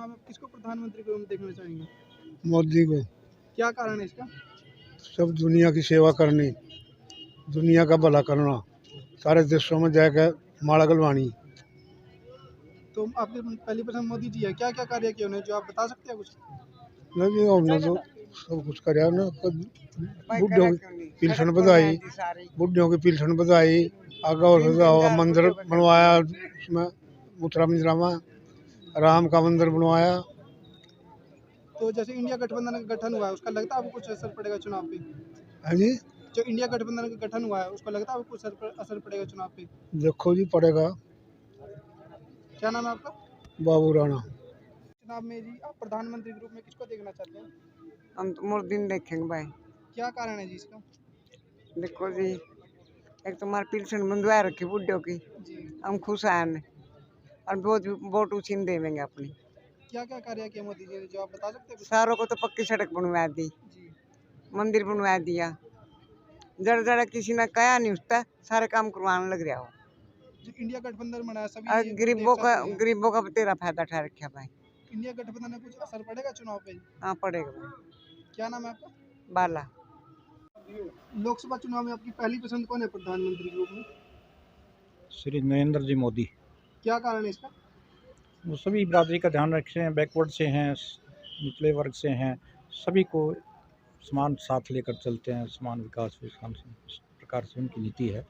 चुनाव में किसको प्रधानमंत्री के रूप में देखना चाहेंगे? मोदी को। क्या कारण है इसका? सब दुनिया की सेवा करनी, दुनिया का भला करना, सारे देशों में जाकर माड़ा गलवानी। तो आपकी पहली पसंद मोदी जी है। क्या क्या कार्य किए उन्हें जो आप बता सकते हैं कुछ? नहीं हमने तो सब कुछ कराया ना, बुढ़ियों की पेंशन बधाई, बुढ़ियों की पेंशन बधाई, आगे और मंदिर बनवाया, उसमें मथुरा मिथिला में राम का मंदिर बनवाया। तो जैसे इंडिया गठबंधन का गठन हुआ है, उसका लगता है आपको कुछ असर पड़ेगा चुनाव पे? हाँ जी, जो इंडिया गठबंधन का गठन हुआ है, उसका लगता है आपको कुछ असर पड़ेगा चुनाव पे? देखो जी पड़ेगा। क्या नाम है आपका? बाबू राणा। चुनाव में जी आप प्रधानमंत्री के रूप में किसको देखना चाहते हैं? हम तो मोदी ने देखेंगे भाई। क्या कारण है जी इसका? देखो जी, एक तो हमारी पेंशन बंधवा रखी बुढ़ियों की, जी हम खुश हैं और वोट उसी ने देवेंगे अपनी। क्या क्या कार्य किए मोदी जी ने जो आप बता सकते हैं कुछ? सारों को तो पक्की सड़क बनवा दी, जी मंदिर बनवा दिया, जड़ जड़ किसी ने कहा नहीं उसका, सारे काम करवाने लग रहा हो। जो इंडिया गठबंधन बना है और सभी गरीबों का तेरा फायदा उठा रखा भाई। इंडिया गठबंधन में कुछ असर पड़ेगा चुनाव पे? हाँ पड़ेगा भाई। क्या नाम है आपका? बाला। लोकसभा चुनाव में आपकी पहली पसंद कौन है प्रधानमंत्री के रूप में? श्री नरेंद्र जी मोदी। क्या कारण है इसका? वो सभी बिरादरी का ध्यान रखते हैं, बैकवर्ड से हैं, निचले वर्ग से हैं, सभी को समान साथ लेकर चलते हैं, समान विकास इस प्रकार से उनकी नीति है।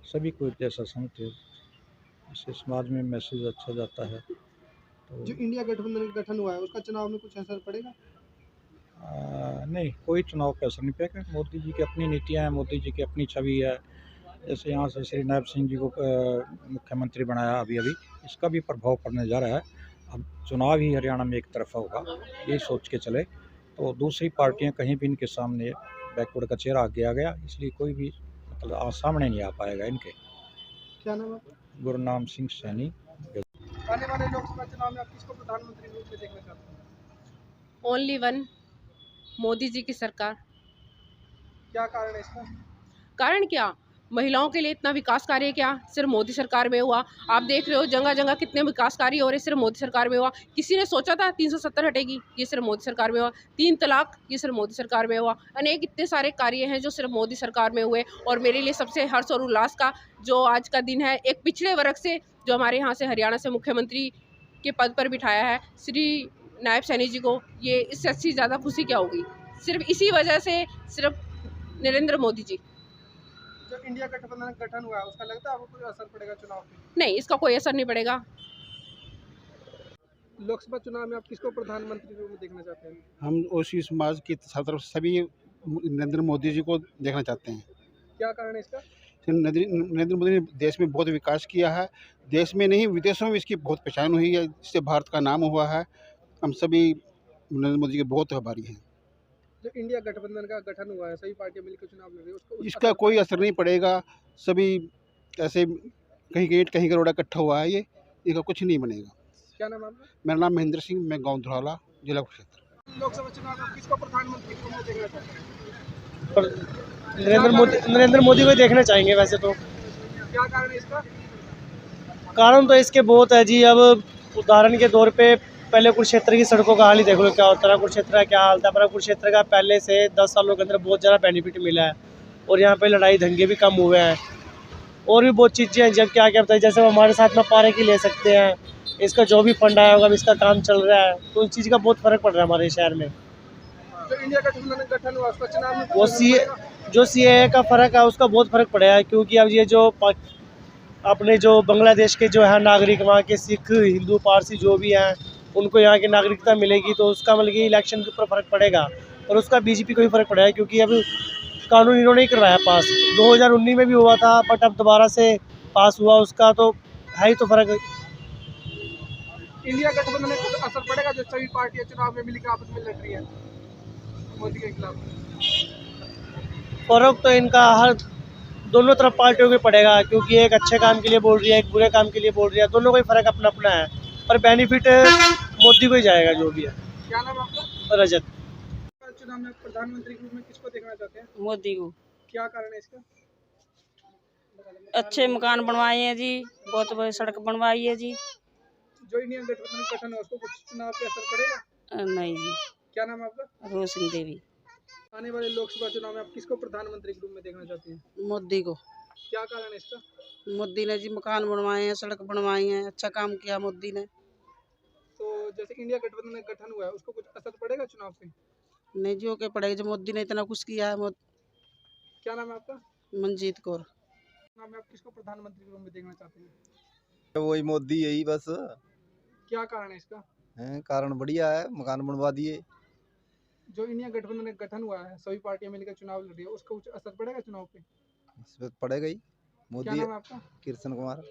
सभी को एक जैसा समझते हैं, इससे समाज में मैसेज अच्छा जाता है। तो जो इंडिया गठबंधन का गठन हुआ है, उसका चुनाव में कुछ असर पड़ेगा? नहीं, कोई चुनाव पे असर नहीं पड़ेगा। मोदी जी की अपनी नीतियाँ हैं, मोदी जी की अपनी छवि है। जैसे यहाँ से श्री नायब सिंह जी को मुख्यमंत्री बनाया अभी अभी, इसका भी प्रभाव पड़ने जा रहा है। अब चुनाव ही हरियाणा में एक तरफा होगा, ये सोच के चले तो दूसरी पार्टियां कहीं भी इनके सामने बैकवर्ड का चेहरा आगे आ गया, इसलिए कोई भी मतलब सामने नहीं आ पाएगा इनके। क्या नाम है आपका? गुरनाम सिंह सैनी। आने वाले लोकसभा चुनाव में आप किसको प्रधानमंत्री के रूप में देखना चाहते हैं? ओनली वन, मोदी जी की सरकार। क्या कारण है इसका? कारण क्या, महिलाओं के लिए इतना विकास कार्य क्या सिर्फ मोदी सरकार में हुआ? आप देख रहे हो जगह जगह कितने विकास कार्य हो रहे, सिर्फ मोदी सरकार में हुआ। किसी ने सोचा था 370 हटेगी? ये सिर्फ मोदी सरकार में हुआ। 3 तलाक, ये सिर्फ मोदी सरकार में हुआ। अनेक इतने सारे कार्य हैं जो सिर्फ मोदी सरकार में हुए। और मेरे लिए सबसे हर्ष और उल्लास का जो आज का दिन है, एक पिछड़े वर्ग से जो हमारे यहाँ से हरियाणा से मुख्यमंत्री के पद पर बिठाया है श्री नायब सैनी जी को, ये इससे अच्छी ज़्यादा खुशी क्या होगी? सिर्फ इसी वजह से, सिर्फ नरेंद्र मोदी जी। जो इंडिया गठबंधन का गठन हुआ है, उसका लगता है आपको कोई असर पड़ेगा चुनाव पे? नहीं, इसका कोई असर नहीं पड़ेगा। लोकसभा चुनाव में आप किसको प्रधानमंत्री के रूप में देखना चाहते हैं? हम ओसी समाज की तरफ सभी नरेंद्र मोदी जी को देखना चाहते हैं। क्या कारण है इसका? नरेंद्र मोदी ने देश में बहुत विकास किया है, देश में नहीं विदेशों में इसकी बहुत पहचान हुई है, इससे भारत का नाम हुआ है। हम सभी नरेंद्र मोदी के बहुत आभारी हैं। जो इंडिया गठबंधन का गठन हुआ है, सभी पार्टियां मिलकर चुनाव लड़ रही है, उसको इसका कोई असर नहीं पड़ेगा। सभी ऐसे कहीं गेट कहीं करोड़ा इकट्ठा हुआ है, ये इसका कुछ नहीं बनेगा। क्या नाम है आपका? मेरा नाम महेंद्र सिंह, मैं गाँव धुराला, जिला कुरुक्षेत्र। लोकसभा चुनाव में किसको प्रधानमंत्री के रूप में देखना चाहते हैं? नरेंद्र मोदी को देखना चाहेंगे वैसे तो। क्या कारण है इसका? कारण तो इसके बहुत है जी। अब उदाहरण के तौर पे पहले कुरुक्षेत्र की सड़कों का हाल ही देख लो क्या होता है, कुरुक्षेत्र का क्या हाल था। पर कुरुक्षेत्र का पहले से 10 सालों के अंदर बहुत ज़्यादा बेनिफिट मिला है और यहाँ पे लड़ाई दंगे भी कम हुए हैं और भी बहुत चीज़ें हैं। जब क्या क्या बताइए, जैसे हम हमारे साथ में पार्क ही ले सकते हैं, इसका जो भी फंड आया होगा, इसका काम चल रहा है, तो उस चीज़ का बहुत फ़र्क पड़ रहा है हमारे शहर में। जो इंडिया गठबंधन का गठन हुआ, उसका चुनाव में वो जो CAA का फ़र्क है उसका बहुत फ़र्क पड़ेगा, क्योंकि अब ये जो अपने जो बांग्लादेश के जो है नागरिक, वहाँ के सिख, हिंदू, पारसी जो भी हैं, उनको यहाँ की नागरिकता मिलेगी, तो उसका मतलब कि इलेक्शन के ऊपर फ़र्क पड़ेगा और उसका BJP को ही फ़र्क पड़ेगा, क्योंकि अब कानून इन्होंने ही करवाया पास। 2019 में भी हुआ था, बट अब दोबारा से पास हुआ, उसका तो है ही तो फ़र्क। इंडिया गठबंधन में कुछ असर पड़ेगा जो सभी पार्टियां चुनाव में मिलकर आपस में लड़ रही है मोदी के खिलाफ? फ़र्क तो इनका हर दोनों तरफ पार्टियों को पड़ेगा, क्योंकि एक अच्छे काम के लिए बोल रही है, एक बुरे काम के लिए बोल रही है, दोनों का ही फ़र्क अपना अपना है, पर बेनिफिट मोदी को ही जाएगा जो भी है। क्या नाम है आपका? रजत। चुनाव में प्रधानमंत्री के रूप में किसको देखना चाहते हैं? मोदी को। क्या कारण है इसका? अच्छे मकान बनवाए हैं जी, बहुत बड़ी सड़क बनवाई है जी। जो इंडिया गठबंधन का गठन हुआ उसको कुछ चुनाव पे असर पड़ेगा? नहीं जी, क्या नाम है आपका? रोशनी देवी। आने वाले लोकसभा चुनाव में आप किसको प्रधानमंत्री के रूप में देखना चाहते हैं? मोदी को। क्या कारण है इसका? मोदी ने जी मकान बनवाए हैं, सड़क बनवाई हैं, अच्छा काम किया मोदी ने। तो जैसे इंडिया गठबंधन का गठन हुआ है उसको कुछ असर पड़ेगा चुनाव पे? नहीं जी, ओके पड़ेगा जो मोदी ने इतना कुछ किया है। क्या नाम है आपका? मंजीत कौर। नाम है, आप किसको प्रधानमंत्री के रूप में देखना चाहते हैं? वही मोदी यही बस क्या कारण है इसका? है, कारण बढ़िया है, मकान बनवा दिए। जो इंडिया गठबंधन का गठन हुआ है सभी पार्टियां मिलकर चुनाव लड़ रही है उसका कुछ असर पड़ेगा चुनाव पे? इस पे पड़ेगा ही। क्या मोदी नाम है आपका? कृष्ण कुमार।